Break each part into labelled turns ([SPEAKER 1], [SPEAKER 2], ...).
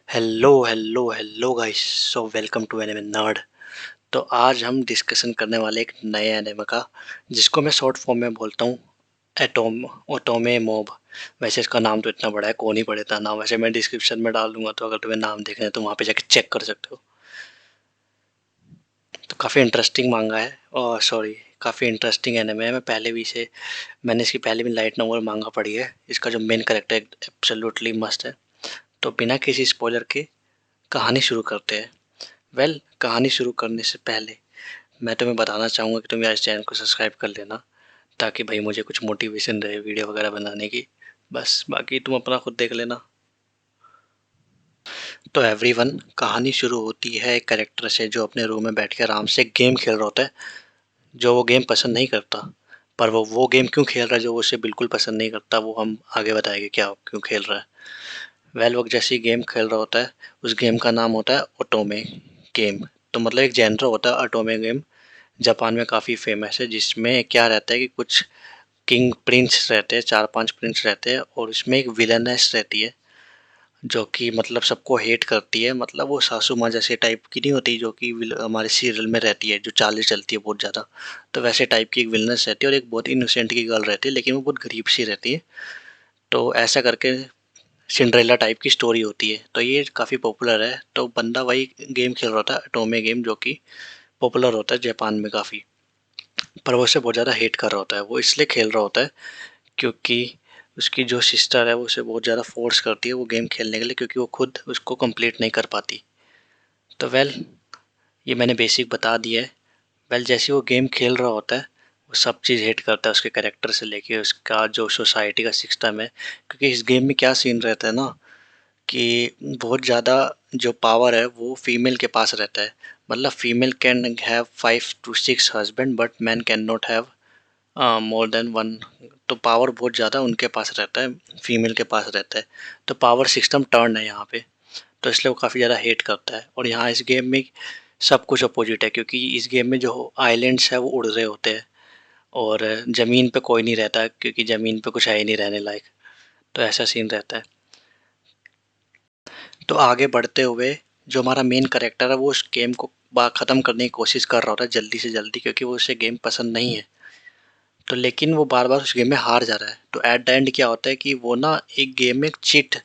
[SPEAKER 1] Hello hello hello guys. So welcome to anime nerd. तो आज हम डिस्कशन करने वाले एक नए एनिमे का, जिसको मैं शॉर्ट फॉर्म में बोलता हूँ ओटोमे मोब। वैसे इसका नाम तो इतना बड़ा है, कौन ही पढ़ेगा नाम। वैसे मैं डिस्क्रिप्शन में डाल दूंगा, तो अगर तुम्हें नाम देखना है तो वहाँ पे जाके चेक कर सकते हो। तो काफ़ी इंटरेस्टिंग मांगा है, और सॉरी, काफ़ी इंटरेस्टिंग एनिमे है। मैंने इसकी पहले भी लाइट नोवेल मांगा पढ़ी है। इसका जो मेन कैरेक्टर है एब्सोल्युटली मस्त है। तो बिना किसी स्पॉइलर के कहानी शुरू करते हैं। कहानी शुरू करने से पहले मैं तुम्हें बताना चाहूँगा कि तुम यार इस चैनल को सब्सक्राइब कर लेना, ताकि भाई मुझे कुछ मोटिवेशन रहे वीडियो वगैरह बनाने की। बस बाकी तुम अपना खुद देख लेना। तो एवरीवन, कहानी शुरू होती है एक कैरेक्टर से जो अपने रूम में बैठ के आराम से गेम खेल रहा होता है, जो वो गेम पसंद नहीं करता। पर वो गेम क्यों खेल रहा है जो वो उसे बिल्कुल पसंद नहीं करता, वो हम आगे बताएंगे क्या क्यों खेल रहा है। वो जैसे ही गेम खेल रहा होता है, उस गेम का नाम होता है ओटोमे गेम। तो मतलब एक जेनर होता है ओटोमे गेम। जापान में काफ़ी फेमस है, जिसमें क्या रहता है कि कुछ किंग प्रिंस रहते हैं, 4-5 प्रिंस रहते हैं, और इसमें एक विलेनेस रहती है जो कि मतलब सबको हेट करती है। मतलब वो सासू माँ जैसे टाइप की नहीं होती, जो कि हमारे सीरियल में रहती है, जो चाल चलती है बहुत ज़्यादा। तो वैसे टाइप की एक विलनेस रहती है, और एक बहुत इनोसेंट की गर्ल रहती है, लेकिन वो बहुत गरीब सी रहती है। तो ऐसा करके सिंड्रेला टाइप की स्टोरी होती है। तो ये काफ़ी पॉपुलर है। तो बंदा वही गेम खेल रहा था, एटोमे गेम, जो कि पॉपुलर होता है जापान में काफ़ी। पर वो उसे बहुत ज़्यादा हेट कर रहा होता है। वो इसलिए खेल रहा होता है क्योंकि उसकी जो सिस्टर है वो उसे बहुत ज़्यादा फोर्स करती है वो गेम खेलने के लिए, क्योंकि वो खुद उसको कंप्लीट नहीं कर पाती। तो ये मैंने बेसिक बता दिया है। जैसे वो गेम खेल रहा होता है, वो सब चीज़ हेट करता है, उसके कैरेक्टर से लेके उसका जो सोसाइटी का सिस्टम है। क्योंकि इस गेम में क्या सीन रहता है ना, कि बहुत ज़्यादा जो पावर है वो फीमेल के पास रहता है। मतलब female can have 5 to 6 husband, but man can not have more than one. तो पावर बहुत ज़्यादा उनके पास रहता है, फीमेल के पास रहता है। तो पावर सिस्टम टर्न है यहाँ पे। तो इसलिए वो काफ़ी ज़्यादा हेट करता है। और यहाँ इस गेम में सब कुछ अपोजिट है, क्योंकि इस गेम में जो आइलैंड्स है वो उड़ रहे होते हैं, और ज़मीन पे कोई नहीं रहता है, क्योंकि ज़मीन पे कुछ है ही नहीं रहने लायक। तो ऐसा सीन रहता है। तो आगे बढ़ते हुए जो हमारा मेन कैरेक्टर है वो उस गेम को ख़त्म करने की कोशिश कर रहा होता है जल्दी से जल्दी, क्योंकि वो उसे गेम पसंद नहीं है। तो लेकिन वो बार-बार उस गेम में हार जा रहा है। तो एट द एंड क्या होता है कि वो ना एक गेम में चीट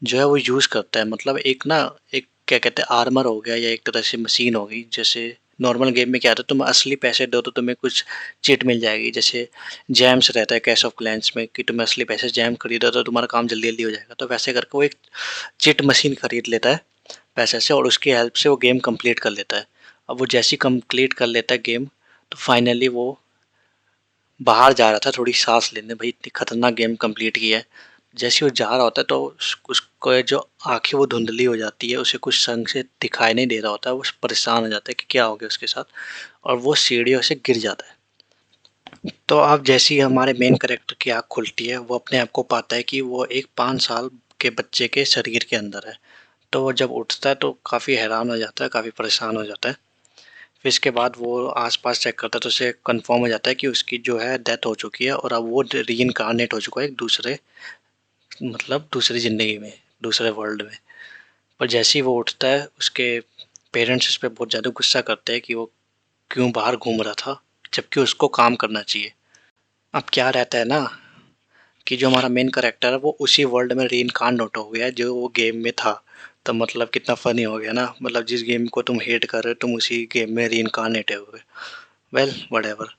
[SPEAKER 1] जो है वो यूज़ करता है। मतलब एक क्या कहते हैं, आर्मर हो गया, या एक तरह से मशीन हो गई। जैसे नॉर्मल गेम में क्या होता है, तुम असली पैसे दो तो तुम्हें कुछ चीट मिल जाएगी। जैसे जेम्स रहता है क्लैश ऑफ क्लैंस में, कि तुम असली पैसे जेम खरीदो तो तुम्हारा काम जल्दी-जल्दी हो जाएगा। तो वैसे करके वो एक चीट मशीन खरीद लेता है पैसे से, और उसकी हेल्प से वो गेम कंप्लीट कर लेता है। अब वो जैसे ही कंप्लीट कर लेता है गेम, तो फाइनली वो बाहर जा रहा था थोड़ी सांस लेने, भाई इतनी खतरनाक गेम कंप्लीट की है। जैसे ही वो जा रहा होता है तो उसको जो आंखें वो धुंधली हो जाती है, उसे कुछ संग से दिखाई नहीं दे रहा होता है। वो परेशान हो जाता है कि क्या हो गया उसके साथ, और वो सीढ़ियों से गिर जाता है। तो अब जैसे ही हमारे मेन कैरेक्टर की आँख खुलती है, वो अपने आप को पाता है कि वो एक 5 साल के बच्चे के शरीर के अंदर है। तो वो जब उठता है तो काफ़ी हैरान हो जाता है, काफ़ी परेशान हो जाता है। फिर इसके बाद वो आस-पास चेक करता है, तो उसे कन्फर्म हो जाता है कि उसकी जो है डेथ हो चुकी है, और अब वो रीइन्कार्नेट हो चुका है एक दूसरे, मतलब दूसरी ज़िंदगी में, दूसरे वर्ल्ड में। पर जैसे ही वो उठता है, उसके पेरेंट्स उस पे बहुत ज़्यादा गुस्सा करते हैं कि वो क्यों बाहर घूम रहा था, जबकि उसको काम करना चाहिए। अब क्या रहता है ना, कि जो हमारा मेन कैरेक्टर है वो उसी वर्ल्ड में रीइन्कार्नेट हो गया है जो वो गेम में था। तो मतलब कितना फ़नी हो गया ना, मतलब जिस गेम को तुम हेट कर रहे हो, तुम उसी गेम में रीइन्कार्नेट हुए। व्हाटएवर।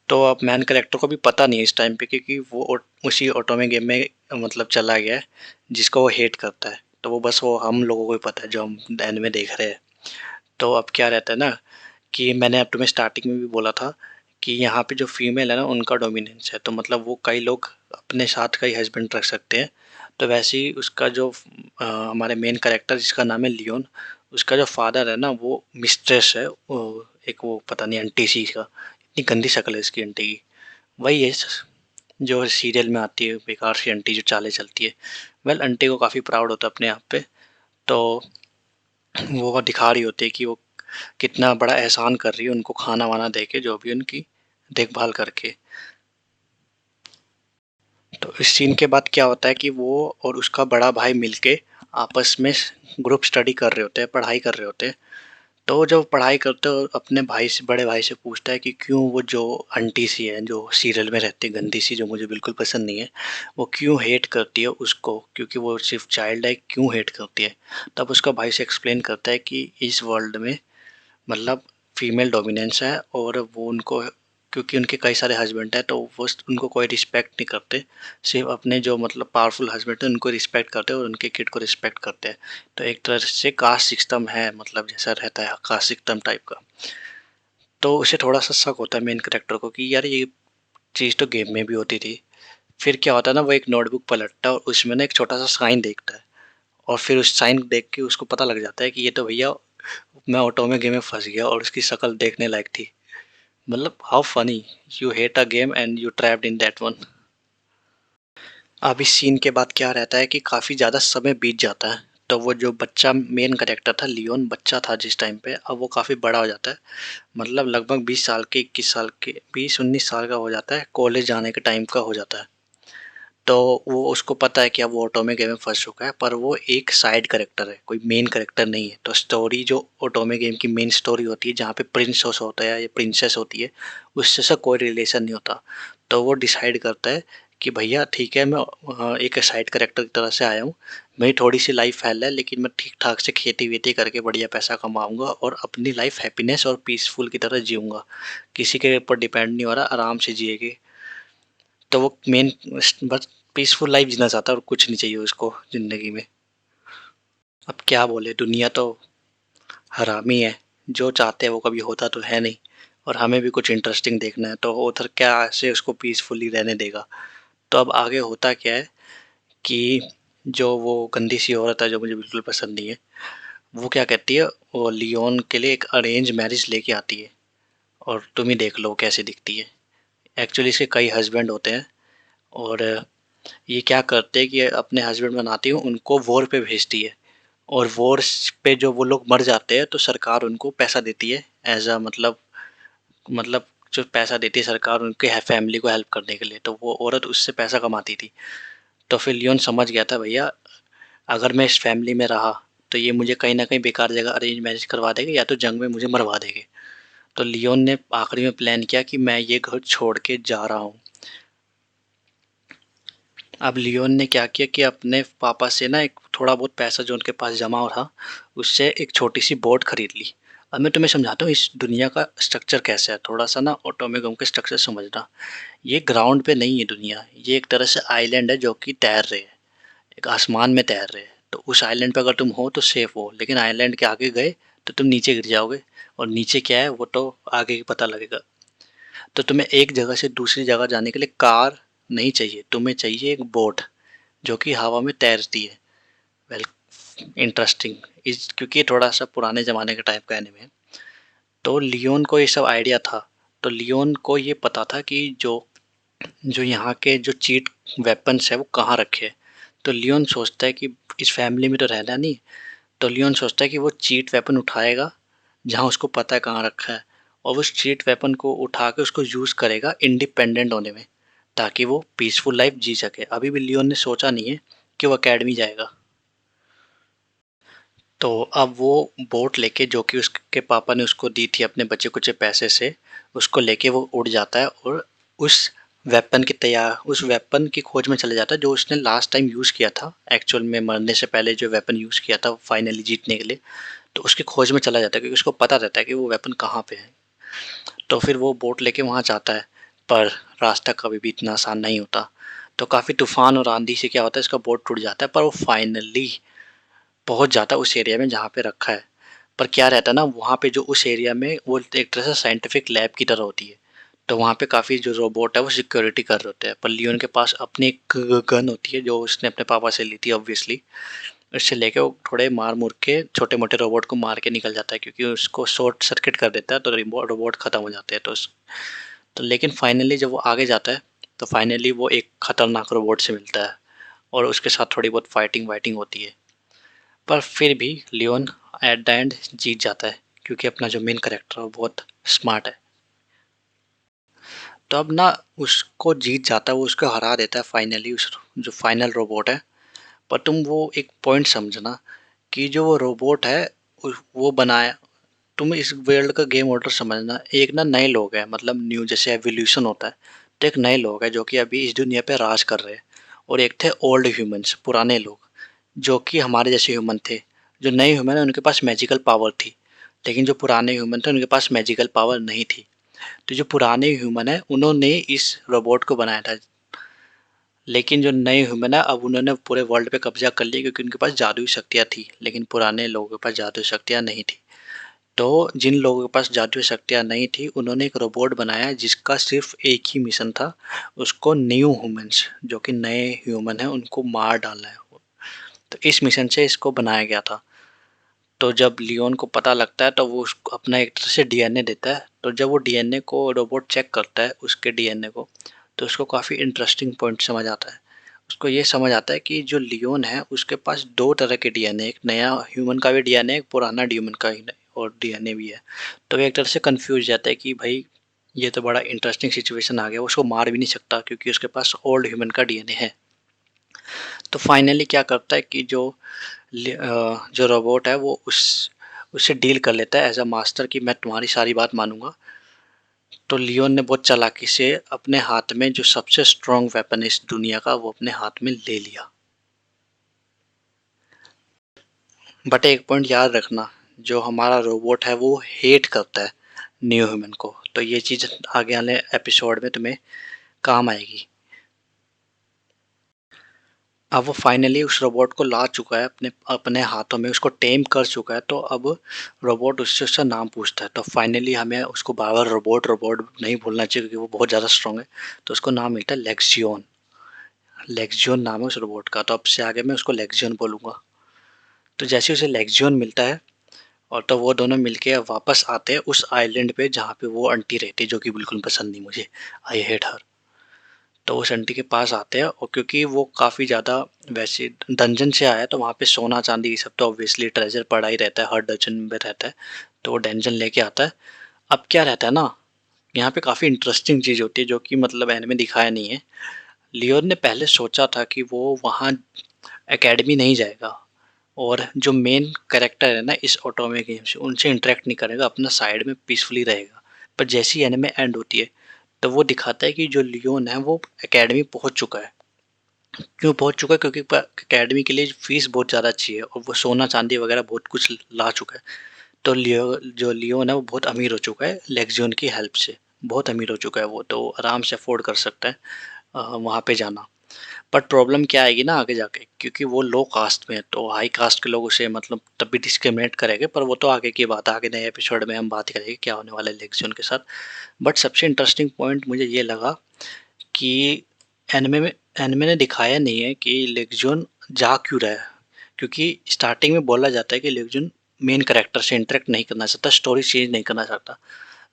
[SPEAKER 1] तो अब मेन कैरेक्टर को भी पता नहीं है इस टाइम पे, क्योंकि वो उसी ऑटोमे गेम में मतलब चला गया है, जिसको वो हेट करता है। तो वो बस वो हम लोगों को ही पता है जो हम एनिमे देख रहे हैं। तो अब क्या रहता है ना, कि मैंने अब तुम्हें स्टार्टिंग में भी बोला था कि यहाँ पे जो फीमेल है ना उनका डोमिनेंस है। तो मतलब वो कई लोग अपने साथ कई हस्बैंड रख सकते हैं। तो वैसे ही उसका जो हमारे मेन कैरेक्टर जिसका नाम है लियोन, उसका जो फादर है ना वो मिस्ट्रेस है, वो एक वो पता नहीं आंटी सी का, इतनी गंदी शक्ल है इसकी आंटी की। वही है जो सीरियल में आती है, बेकार सी आंटी जो चालें चलती है। आंटी को काफ़ी प्राउड होता है अपने आप पे। तो वो दिखा रही होती है कि वो कितना बड़ा एहसान कर रही है उनको खाना वाना दे के, जो भी उनकी देखभाल करके। तो इस सीन के बाद क्या होता है कि वो और उसका बड़ा भाई मिलके आपस में ग्रुप स्टडी कर रहे होते हैं, पढ़ाई कर रहे होते हैं। तो जब पढ़ाई करते हो अपने भाई से, बड़े भाई से पूछता है कि क्यों वो जो आंटी सी है जो सीरियल में रहती है गंदी सी, जो मुझे बिल्कुल पसंद नहीं है, वो क्यों हेट करती है उसको, क्योंकि वो सिर्फ चाइल्ड है, क्यों हेट करती है। तब उसका भाई से एक्सप्लेन करता है कि इस वर्ल्ड में मतलब फीमेल डोमिनेंस है और वो उनको, क्योंकि उनके कई सारे हस्बैंड हैं तो वो उनको कोई रिस्पेक्ट नहीं करते, सिर्फ अपने जो मतलब पावरफुल हस्बैंड हैं उनको रिस्पेक्ट करते हैं और उनके किड को रिस्पेक्ट करते हैं। तो एक तरह से कास्ट सिस्टम है, मतलब जैसा रहता है कास्ट सिस्टम टाइप का। तो उसे थोड़ा सा शक होता है मेन कैरेक्टर को कि यार ये चीज़ तो गेम में भी होती थी। फिर क्या होता है ना, वो एक नोटबुक पलटता है और उसमें ना एक छोटा सा साइन देखता है और फिर उस साइन देख के उसको पता लग जाता है कि ये तो भैया मैं ऑटो में गेम में फंस गया और उसकी शक्ल देखने लायक थी। मतलब how funny, you hate a game and you trapped in that one. अब इस सीन के बाद क्या रहता है कि काफ़ी ज़्यादा समय बीत जाता है। तो वो जो बच्चा मेन कैरेक्टर था, लियोन बच्चा था जिस टाइम पे, अब वो काफ़ी बड़ा हो जाता है। मतलब लगभग 20 साल के, 21 साल के, 20-19 साल का हो जाता है, कॉलेज जाने के टाइम का हो जाता है। तो वो उसको पता है कि अब वो ऑटोमे गेम में फंस चुका है, पर वो एक साइड कैरेक्टर है, कोई मेन कैरेक्टर नहीं है। तो स्टोरी जो ऑटोमे गेम की मेन स्टोरी होती है, जहाँ पे प्रिंस होता है या प्रिंसेस होती है, उससे से कोई रिलेशन नहीं होता। तो वो डिसाइड करता है कि भैया ठीक है, मैं एक साइड कैरेक्टर की तरह से आया हूँ, मेरी थोड़ी सी लाइफ फैल है लेकिन मैं ठीक ठाक से खेती वेती करके बढ़िया पैसा कमाऊंगा और अपनी लाइफ हैप्पीनेस और पीसफुल की तरह जीऊंगा, किसी के ऊपर डिपेंड नहीं हो रहा, आराम से जिएगी। तो वो मेन बस पीसफुल लाइफ जीना चाहता है और कुछ नहीं चाहिए उसको ज़िंदगी में। अब क्या बोले, दुनिया तो हरामी है, जो चाहते हैं वो कभी होता तो है नहीं। और हमें भी कुछ इंटरेस्टिंग देखना है तो उधर क्या से उसको पीसफुली रहने देगा। तो अब आगे होता क्या है कि जो वो गंदी सी औरत है जो मुझे बिल्कुल पसंद नहीं है, वो क्या कहती है, वो लियोन के लिए एक अरेंज मैरिज लेके आती है और तुम ही देख लो कैसे दिखती है। एक्चुअली इसके कई हस्बैंड होते हैं और ये क्या करते हैं कि अपने हस्बैंड बनाती है उनको वॉर पे भेजती है और वॉर पे जो वो लोग मर जाते हैं तो सरकार उनको पैसा देती है एज अ मतलब जो पैसा देती है सरकार उनके फैमिली को हेल्प करने के लिए। तो वो औरत उससे पैसा कमाती थी। तो फिर लियोन समझ गया था भैया अगर मैं इस फैमिली में रहा तो ये मुझे कहीं ना कहीं बेकार जगह अरेंज मैरिज करवा देंगे या तो जंग में मुझे मरवा देंगे। तो लियोन ने आखिरी में प्लान किया कि मैं ये घर छोड़ के जा रहा हूँ। अब लियोन ने क्या किया कि अपने पापा से ना एक थोड़ा बहुत पैसा जो उनके पास जमा हो था, उससे एक छोटी-सी बोट खरीद ली। अब मैं तुम्हें समझाता हूँ इस दुनिया का स्ट्रक्चर कैसा है, थोड़ा-सा ना ऑटोमेगन के स्ट्रक्चर समझना। ये ग्राउंड पे नहीं है दुनिया, ये एक तरह से आइलैंड है जो कि तैर रहे हैं, एक आसमान में तैर रहे हैं। तो उस आइलैंड पे अगर तुम हो तो सेफ हो, लेकिन आइलैंड के आगे गए तो तुम नीचे गिर जाओगे और नीचे क्या है वो तो आगे ही पता लगेगा। तो तुम्हें एक जगह से दूसरी जगह जाने के लिए कार नहीं चाहिए, तुम्हें चाहिए एक बोट जो कि हवा में तैरती है। वेल, इंटरेस्टिंग इस क्योंकि ये थोड़ा सा पुराने ज़माने के टाइप का एनिमे है। तो लियोन को ये सब आइडिया था। तो लियोन को ये पता था कि जो जो यहाँ के जो चीट वेपन्स है वो कहाँ रखे हैं। तो लियोन सोचता है कि इस फैमिली में तो रहना नहीं। तो लियोन सोचता है कि वो चीट वेपन उठाएगा जहाँ उसको पता है कहाँ रखा है और उस चीट वेपन को उठा के उसको यूज़ करेगा इंडिपेंडेंट होने में, ताकि वो पीसफुल लाइफ जी सके। अभी भी लियोन ने सोचा नहीं है कि वो अकेडमी जाएगा। तो अब वो बोट लेके जो कि उसके पापा ने उसको दी थी अपने बचे कुचे पैसे से, उसको लेके वो उड़ जाता है और उस उस वेपन की खोज में चले जाता है जो उसने लास्ट टाइम यूज़ किया था, एक्चुअल में मरने से पहले जो वेपन यूज़ किया था फाइनली जीतने के लिए। तो उसकी खोज में चला जाता है क्योंकि उसको पता रहता है कि वो वेपन कहाँ पे है। तो फिर वो बोट लेके वहाँ जाता है, पर रास्ता कभी भी इतना आसान नहीं होता। तो काफ़ी तूफान और आंधी से क्या होता है, इसका बोट टूट जाता है, पर वो फाइनली पहुँच जाता है उस एरिया में जहाँ पे रखा है। पर क्या रहता है ना, वहाँ पे जो उस एरिया में वो एक तरह से साइंटिफिक लैब की तरह होती है। तो वहाँ पे काफ़ी जो रोबोट है वो सिक्योरिटी कर रहे होते हैं, पर लियोन के पास अपनी एक गन होती है जो उसने अपने पापा से ली थी ऑब्वियसली। उससे लेके वो थोड़े मार मुर के छोटे मोटे रोबोट को मार के निकल जाता है क्योंकि उसको शॉर्ट सर्किट कर देता है तो रोबोट ख़त्म हो जाते हैं। तो लेकिन फाइनली जब वो आगे जाता है तो फाइनली वो एक ख़तरनाक रोबोट से मिलता है और उसके साथ थोड़ी बहुत फाइटिंग वाइटिंग होती है। पर फिर भी लियोन एट द एंड जीत जाता है क्योंकि अपना जो मेन कैरेक्टर है वो बहुत स्मार्ट है। तो अब ना उसको जीत जाता है, वो उसको हरा देता है फाइनली, उस जो फाइनल रोबोट है। पर तुम वो एक पॉइंट समझना कि जो वो रोबोट है वो बनाया, तुम इस वर्ल्ड का गेम ऑर्डर समझना, एक ना नए लोग हैं, मतलब न्यू जैसे एवोल्यूशन होता है, तो एक नए लोग हैं जो कि अभी इस दुनिया पे राज कर रहे हैं, और एक थे ओल्ड ह्यूमंस, पुराने लोग, जो कि हमारे जैसे ह्यूमन थे। जो नए ह्यूमन है उनके पास मैजिकल पावर थी, लेकिन जो पुराने ह्यूमन थे उनके पास मैजिकल पावर नहीं थी। तो जो पुराने ह्यूमन है उन्होंने इस रोबोट को बनाया था, लेकिन जो नए ह्यूमन है अब उन्होंने पूरे वर्ल्ड पे कब्जा कर लिया क्योंकि उनके पास जादुई शक्तियाँ थी, लेकिन पुराने लोगों के पास जादुई शक्तियाँ नहीं थी। तो जिन लोगों के पास जादुई शक्तियाँ नहीं थी उन्होंने एक रोबोट बनाया जिसका सिर्फ एक ही मिशन था, उसको न्यू ह्यूमंस जो कि नए ह्यूमन हैं उनको मार डालना है। तो इस मिशन से इसको बनाया गया था। तो जब लियोन को पता लगता है तो वो उसको अपना एक तरह से डीएनए देता है। तो जब वो डीएनए को रोबोट चेक करता है उसके डीएनए को, तो उसको काफ़ी इंटरेस्टिंग पॉइंट समझ आता है। उसको ये समझ आता है कि जो लियोन है उसके पास दो तरह के डीएनए, एक नया ह्यूमन का भी डीएनए, एक पुराना ह्यूमन का ही और डीएनए भी है। तो वो एक तरह से कंफ्यूज जाता है कि भाई ये तो बड़ा इंटरेस्टिंग सिचुएशन आ गया, उसको मार भी नहीं सकता क्योंकि उसके पास ओल्ड ह्यूमन का डीएनए है। तो फाइनली क्या करता है कि जो रोबोट है वो उससे डील कर लेता है एज अ मास्टर कि मैं तुम्हारी सारी बात मानूंगा। तो लियोन ने बहुत चालाकी से अपने हाथ में जो सबसे स्ट्रॉन्ग वेपन है इस दुनिया का वो अपने हाथ में ले लिया। बट एक पॉइंट याद रखना, जो हमारा रोबोट है वो हेट करता है न्यू ह्यूमन को, तो ये चीज़ आगे आने एपिसोड में तुम्हें काम आएगी। अब वो फाइनली उस रोबोट को ला चुका है अपने अपने हाथों में, उसको टेम कर चुका है। तो अब रोबोट उससे उसका नाम पूछता है, तो फाइनली हमें उसको बार बार रोबोट रोबोट नहीं भूलना चाहिए क्योंकि वो बहुत ज़्यादा स्ट्रॉन्ग है। तो उसको नाम मिलता है लेक्सियोन। लेक्सियोन नाम है उस रोबोट का, तो अब से आगे मैं उसको लेक्सियोन बोलूँगा। तो जैसे उसे लेक्सियोन मिलता है और तो वो दोनों मिलके वापस आते हैं उस आइलैंड पे जहाँ पे वो आंटी रहती है, जो कि बिल्कुल पसंद नहीं मुझे, आई हेट हर। तो उस आंटी के पास आते हैं और क्योंकि वो काफ़ी ज़्यादा वैसे डंजन से आया है तो वहाँ पे सोना चांदी ये सब तो ऑब्वियसली ट्रेजर पड़ा ही रहता है, हर डंजन में रहता है। तो वो डंजन लेके आता है। अब क्या रहता है ना, यहाँ पे काफ़ी इंटरेस्टिंग चीज़ होती है जो कि मतलब एनिमे दिखाया नहीं है। लियोन ने पहले सोचा था कि वो वहाँ एकेडमी नहीं जाएगा और जो मेन कैरेक्टर है ना इस ऑटोमे गेम से उनसे इंटरेक्ट नहीं करेगा, अपना साइड में पीसफुली रहेगा। पर जैसी एनिमे एंड होती है तो वो दिखाता है कि जो लियोन है वो एकेडमी पहुँच चुका है। क्यों पहुँच चुका है? क्योंकि अकेडमी के लिए फ़ीस बहुत ज़्यादा अच्छी है और वो सोना चांदी वगैरह बहुत कुछ ला चुका है। तो जो लियोन है वो बहुत अमीर हो चुका है लेक्सियोन की हेल्प से, बहुत अमीर हो चुका है वो, तो आराम से अफोर्ड कर सकता है वहाँ पे जाना। बट प्रॉब्लम क्या आएगी ना आगे जाके, क्योंकि वो लो कास्ट में है तो हाई कास्ट के लोग उसे मतलब तब भी डिस्क्रिमिनेट करेंगे, पर वो तो आगे की बात है, आगे नए एपिसोड में हम बात करेंगे क्या होने वाला है लेक्सियोन के साथ। बट सबसे इंटरेस्टिंग पॉइंट मुझे ये लगा कि एनिमे में एनिमे ने दिखाया नहीं है कि लेक्सियोन जा क्यों रहा है, क्योंकि स्टार्टिंग में बोला जाता है कि लेक्सियोन मेन कैरेक्टर से इंटरेक्ट नहीं करना चाहता, स्टोरी चेंज नहीं करना चाहता।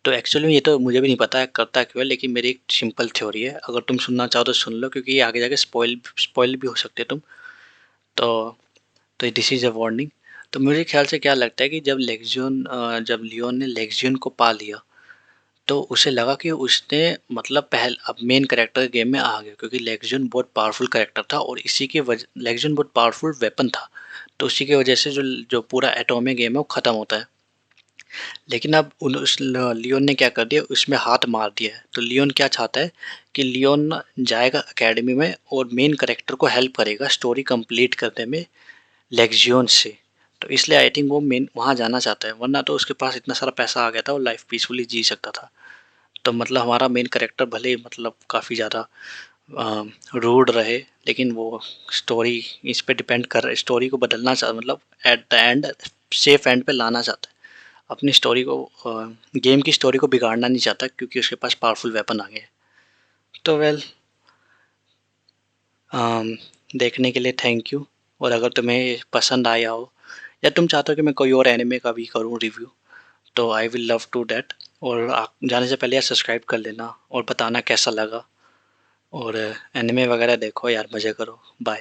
[SPEAKER 1] तो एक्चुअली में ये तो मुझे भी नहीं पता है करता क्यों है, लेकिन मेरी एक सिंपल थ्योरी है, अगर तुम सुनना चाहो तो सुन लो क्योंकि ये आगे जाके स्पॉइल भी हो सकते हो तुम। तो दिस इज़ अ वार्निंग। तो मेरे ख्याल से क्या लगता है कि जब लियोन ने लेक्सियोन को पा लिया तो उसे लगा कि उसने मतलब अब मेन कैरेक्टर गेम में आ गया, क्योंकि लेक्सियोन बहुत पावरफुल कैरेक्टर था और इसी की वजह लेक्सियोन बहुत पावरफुल वेपन था। तो उसी की वजह से जो जो पूरा एटॉमिक गेम है वो ख़त्म होता है। लेकिन अब उस लियोन ने क्या कर दिया, उसमें हाथ मार दिया है। तो लियोन क्या चाहता है कि लियोन जाएगा एकेडमी में और मेन कैरेक्टर को हेल्प करेगा स्टोरी कंप्लीट करने में लेक्सियोन से। तो इसलिए आई थिंक वो मेन वहाँ जाना चाहता है, वरना तो उसके पास इतना सारा पैसा आ गया था, वो लाइफ पीसफुली जी सकता था। तो मतलब हमारा मेन कैरेक्टर भले ही मतलब काफ़ी ज़्यादा रूड रहे, लेकिन वो स्टोरी इस पे डिपेंड कर रहा है, स्टोरी को बदलना चाह मतलब at the end safe and पे लाना चाहता है। अपनी स्टोरी को गेम की स्टोरी को बिगाड़ना नहीं चाहता क्योंकि उसके पास पावरफुल वेपन आ गए। तो वेल, देखने के लिए थैंक यू। और अगर तुम्हें पसंद आया हो या तुम चाहते हो कि मैं कोई और एनिमे का भी करूँ रिव्यू, तो I will love to that. और आप जाने से पहले यार सब्सक्राइब कर लेना और बताना कैसा लगा। और एनिमे वगैरह देखो यार, मज़े करो। बाय।